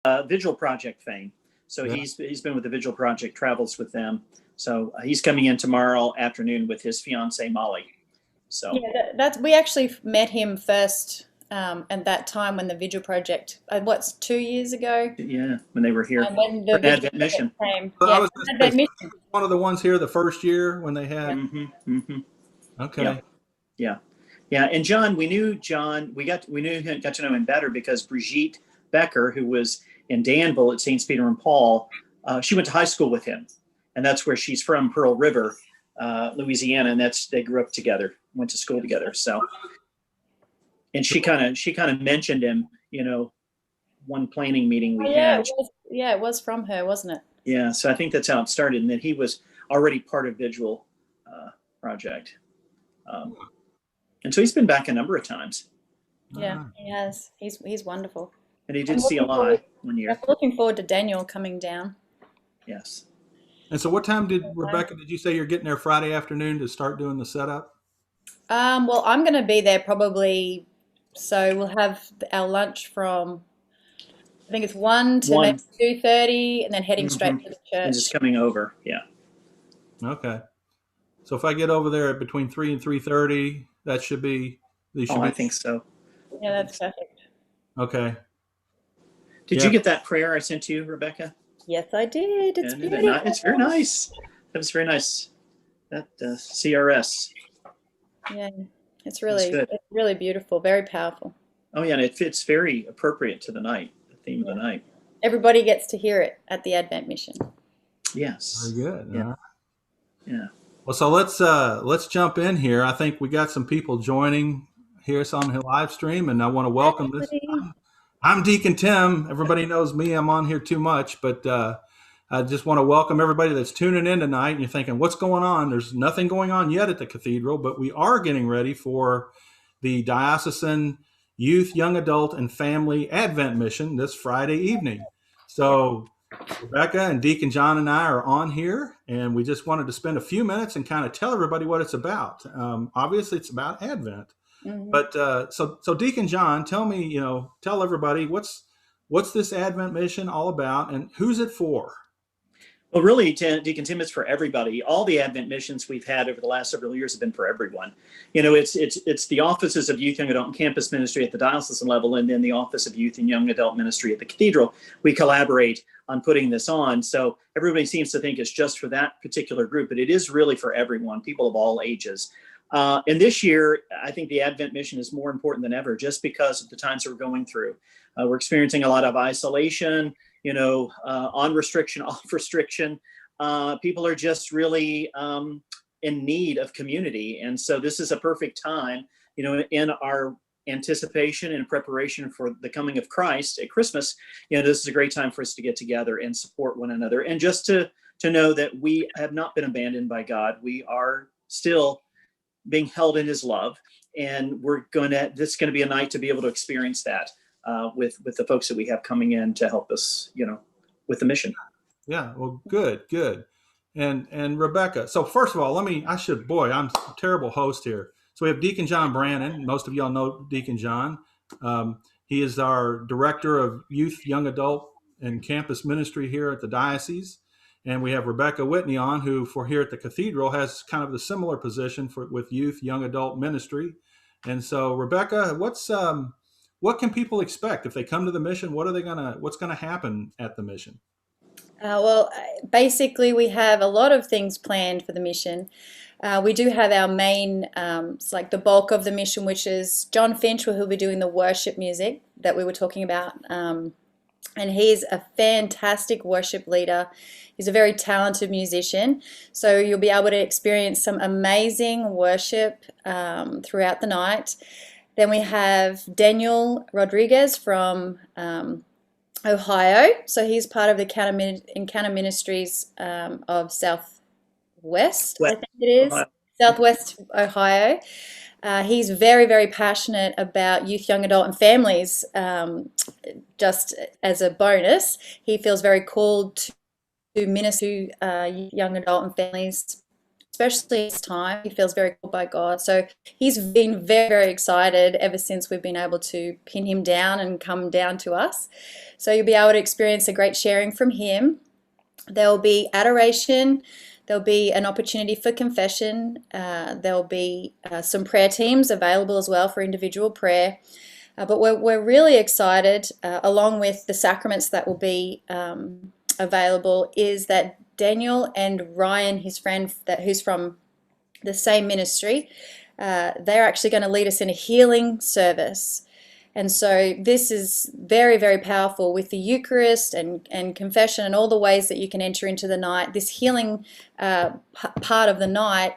Vigil Project fame. So Yeah. he's been with the Vigil Project, travels with them. So he's coming in tomorrow afternoon with his fiancee Molly. So Yeah, that's we actually met him first at that time when the Vigil Project, what's 2 years ago, yeah, when they were here when for the an Vigil Advent Project mission. came. So I Yeah, was going to Advent say, Mission. one of the ones here the first year when they had. Yeah, Okay. yeah, yeah. And John, we knew John. Got to know him better because Brigitte Becker, who was in Danville at St. Peter and Paul, she went to high school with him, and that's where she's from, Pearl River, Louisiana, and they grew up together, went to school together. So, and she kind of mentioned him, one planning meeting we Oh, had. it was from her, wasn't it? Yeah, so I think that's how it started, and then he was already part of Vigil Project, and so he's been back a number of times. Yeah, he has. He's wonderful. And he did see a lie one year. I'm looking forward to Daniel coming down. Yes. And so what time Rebecca, did you say you're getting there Friday afternoon to start doing the setup? Well, I'm going to be there probably, so we'll have our lunch from, I think it's 1 to maybe 2:30, and then heading straight to the church. And just coming over, yeah. Okay. So if I get over there at between 3 and 3:30, that should be. I think so. Yeah, that's perfect. Okay. Did you get that prayer I sent to you, Rebecca? Yes, I did. It's beautiful. It's very nice. That was very nice. That CRS. Yeah, it's really beautiful, very powerful. Oh yeah, and it fits very appropriate to the night, the theme of the night. Everybody gets to hear it at the Advent Mission. Very Yes. good. Yeah. Yeah. Well, so let's jump in here. I think we got some people joining here on the live stream, and I want to welcome this. I'm Deacon Tim. Everybody knows me. I'm on here too much, but I just want to welcome everybody that's tuning in tonight. And you're thinking, what's going on? There's nothing going on yet at the Cathedral, but we are getting ready for the Diocesan Youth, Young Adult, and Family Advent Mission this Friday evening. So Rebecca and Deacon John and I are on here, and we just wanted to spend a few minutes and kind of tell everybody what it's about. Obviously, it's about Advent. Mm-hmm. But so Deacon John, tell everybody what's this Advent mission all about, and who's it for? Well, really, Deacon Tim, it's for everybody. All the Advent missions we've had over the last several years have been for everyone. It's the offices of Youth, Young Adult, and Campus Ministry at the diocesan level, and then the Office of Youth and Young Adult Ministry at the Cathedral. We collaborate on putting this on. So everybody seems to think it's just for that particular group, but it is really for everyone, people of all ages. And this year, I think the Advent mission is more important than ever, just because of the times that we're going through. We're experiencing a lot of isolation, on restriction, off restriction. People are just really in need of community. And so this is a perfect time, in our anticipation and preparation for the coming of Christ at Christmas. This is a great time for us to get together and support one another. And just to know that we have not been abandoned by God. We are still being held in his love. And this is going to be a night to be able to experience that. With the folks that we have coming in to help us, with the mission. Yeah, well, good. And Rebecca, so first of all, I'm a terrible host here. So we have Deacon John Brannon. Most of y'all know Deacon John. He is our Director of Youth, Young Adult, and Campus Ministry here at the diocese. And we have Rebecca Whitney on, who for here at the Cathedral has kind of the similar position with Youth, Young Adult Ministry. And so Rebecca, what can people expect if they come to the mission? What's gonna happen at the mission? Basically, we have a lot of things planned for the mission. We do have our main, it's like the bulk of the mission, which is John Finch, who'll be doing the worship music that we were talking about. And he's a fantastic worship leader. He's a very talented musician. So you'll be able to experience some amazing worship throughout the night. Then we have Daniel Rodriguez from Ohio. So he's part of the Encounter Ministries of Southwest, I think it is. Ohio. Southwest Ohio. He's very, very passionate about youth, young adult, and families. Just as a bonus, he feels very called to minister to young adult and families, especially this time. He feels very called by God. So he's been very, very excited ever since we've been able to pin him down and come down to us. So you'll be able to experience a great sharing from him. There will be adoration. There'll be an opportunity for confession. There'll be some prayer teams available as well for individual prayer. But we're really excited, along with the sacraments that will be available, is that Daniel and Ryan, his friend who's from the same ministry, they're actually going to lead us in a healing service. And so this is very, very powerful with the Eucharist and confession and all the ways that you can enter into the night. This healing part of the night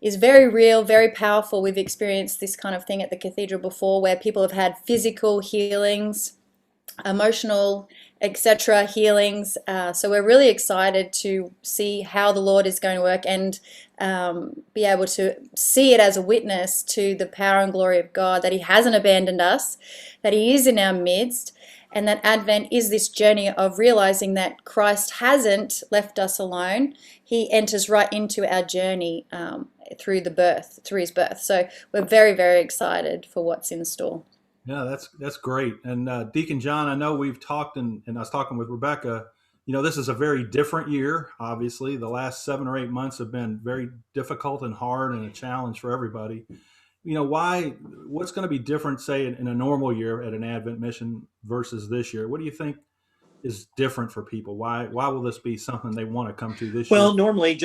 is very real, very powerful. We've experienced this kind of thing at the cathedral before, where people have had physical healings, emotional, etc. healings. So we're really excited to see how the Lord is going to work and be able to see it as a witness to the power and glory of God, that he hasn't abandoned us, that he is in our midst, and that Advent is this journey of realizing that Christ hasn't left us alone. He enters right into our journey through his birth. So we're very, very excited for what's in store. Yeah, that's great. And Deacon John, I know we've talked, and I was talking with Rebecca, this is a very different year. Obviously, the last 7 or 8 months have been very difficult and hard and a challenge for everybody. What's going to be different, say, in a normal year at an Advent mission versus this year? What do you think is different for people? Why will this be something they want to come to this year? Well, normally,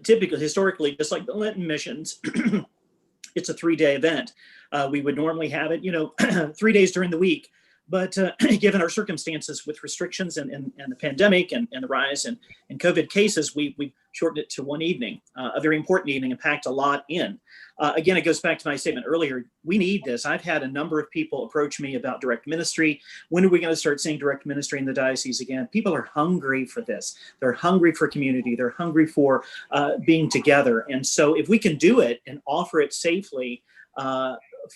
typically, historically, just like the Lenten missions, it's a 3-day event. We would normally have it, 3 days during the week. But given our circumstances with restrictions and the pandemic and the rise in COVID cases, we shortened it to one evening, a very important evening, and packed a lot in. Again, it goes back to my statement earlier. We need this. I've had a number of people approach me about direct ministry. When are we going to start seeing direct ministry in the diocese again? People are hungry for this. They're hungry for community. They're hungry for being together. And so if we can do it and offer it safely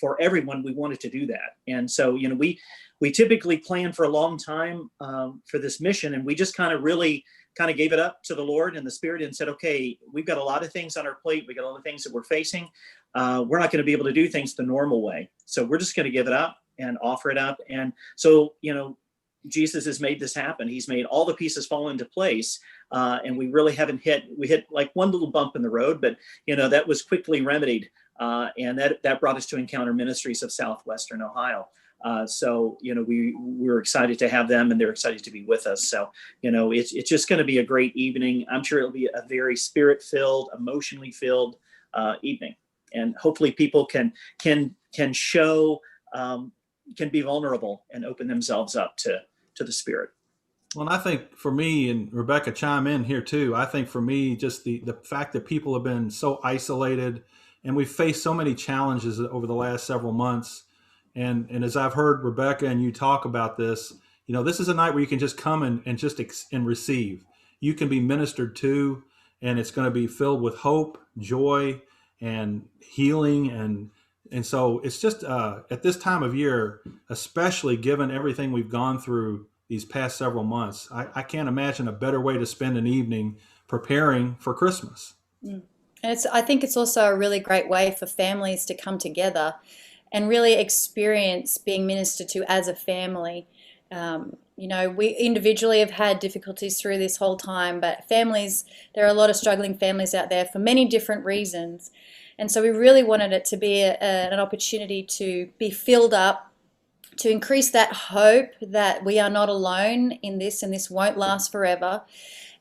for everyone, we wanted to do that. And so, we typically plan for a long time for this mission, and we just really gave it up to the Lord and the Spirit and said, okay, we've got a lot of things on our plate. We got all the things that we're facing. We're not going to be able to do things the normal way. So we're just going to give it up and offer it up. And so, Jesus has made this happen. He's made all the pieces fall into place. And we really we hit like one little bump in the road, but, that was quickly remedied. And that brought us to Encounter Ministries of Southwestern Ohio. So, we're excited to have them, and they're excited to be with us. So, it's just going to be a great evening. I'm sure it'll be a very spirit-filled, emotionally filled evening, and hopefully people can show, can be vulnerable and open themselves up to the Spirit. Well, and I think for me, and Rebecca, chime in here too, I think for me, just the fact that people have been so isolated, and we've faced so many challenges over the last several months. And as I've heard Rebecca and you talk about this, this is a night where you can just come and receive. You can be ministered to, and it's going to be filled with hope, joy, and healing. And so it's just at this time of year, especially given everything we've gone through these past several months, I can't imagine a better way to spend an evening preparing for Christmas. And I think it's also a really great way for families to come together and really experience being ministered to as a family. We individually have had difficulties through this whole time, but families, there are a lot of struggling families out there for many different reasons. And so we really wanted it to be an opportunity to be filled up, to increase that hope that we are not alone in this, and this won't last forever.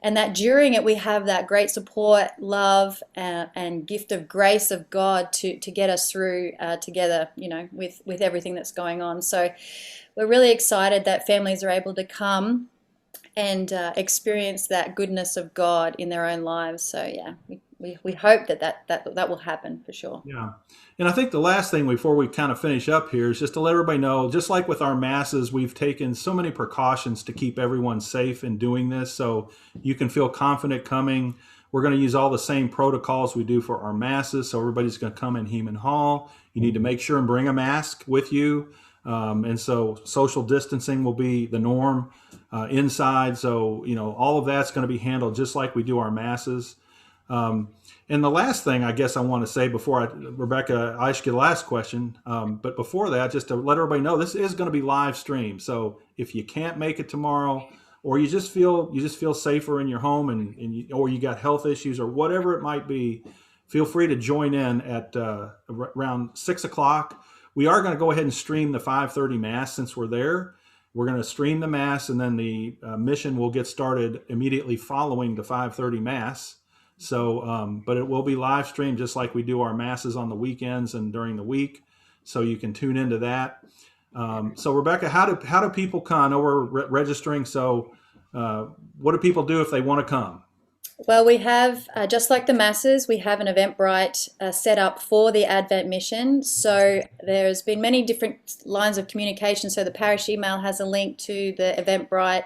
And that during it, we have that great support, love, and gift of grace of God to get us through together, with everything that's going on. So we're really excited that families are able to come and experience that goodness of God in their own lives. So yeah, we hope that will happen for sure. Yeah. And I think the last thing before we kind of finish up here is just to let everybody know, just like with our masses, we've taken so many precautions to keep everyone safe in doing this. So you can feel confident coming. We're going to use all the same protocols we do for our masses. So everybody's going to come in Heman Hall. You need to make sure and bring a mask with you. And so social distancing will be the norm. inside. So, all of that's going to be handled just like we do our masses. And the last thing I guess I want to say before Rebecca, I ask you the last question. But before that, just to let everybody know, this is going to be live streamed. So if you can't make it tomorrow, or you just feel safer in your home, or you got health issues or whatever it might be, feel free to join in at around 6:00. We are going to go ahead and stream the 5:30 Mass since we're there. We're going to stream the Mass, and then the mission will get started immediately following the 5:30 Mass. So, but it will be live streamed just like we do our Masses on the weekends and during the week. So you can tune into that. So Rebecca, how do people come? I know we're registering. So what do people do if they want to come? Well, we have, just like the Masses, we have an Eventbrite set up for the Advent mission. So there's been many different lines of communication. So the parish email has a link to the Eventbrite.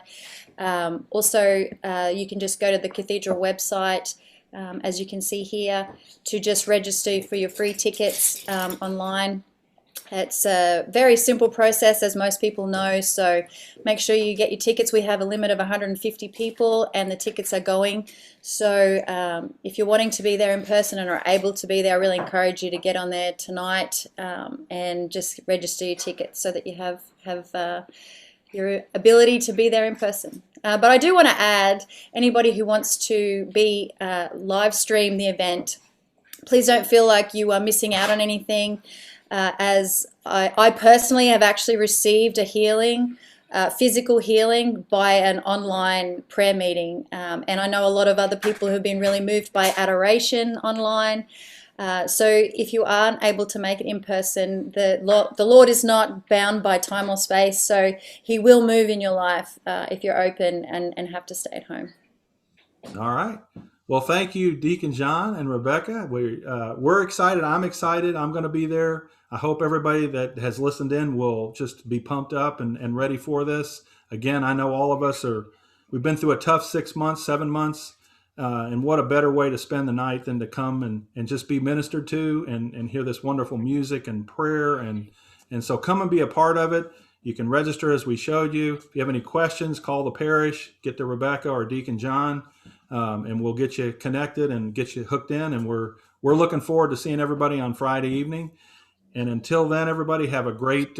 Also, you can just go to the Cathedral website, as you can see here, to just register for your free tickets online. It's a very simple process, as most people know, so make sure you get your tickets. We have a limit of 150 people and the tickets are going. So if you're wanting to be there in person and are able to be there, I really encourage you to get on there tonight and just register your tickets so that you have your ability to be there in person. But I do want to add, anybody who wants to be live stream the event, please don't feel like you are missing out on anything. As I personally have actually received a healing, physical healing by an online prayer meeting. And I know a lot of other people who've been really moved by adoration online. So if you aren't able to make it in person, the Lord is not bound by time or space. So He will move in your life if you're open and have to stay at home. All right. Well, thank you, Deacon John and Rebecca. We're excited. I'm excited. I'm going to be there. I hope everybody that has listened in will just be pumped up and ready for this. Again, I know all of us we've been through a tough 6 months, 7 months, and what a better way to spend the night than to come and just be ministered to and hear this wonderful music and prayer. And so come and be a part of it. You can register as we showed you. If you have any questions, call the parish, get to Rebecca or Deacon John. And we'll get you connected and get you hooked in. And we're looking forward to seeing everybody on Friday evening. And until then, everybody have a great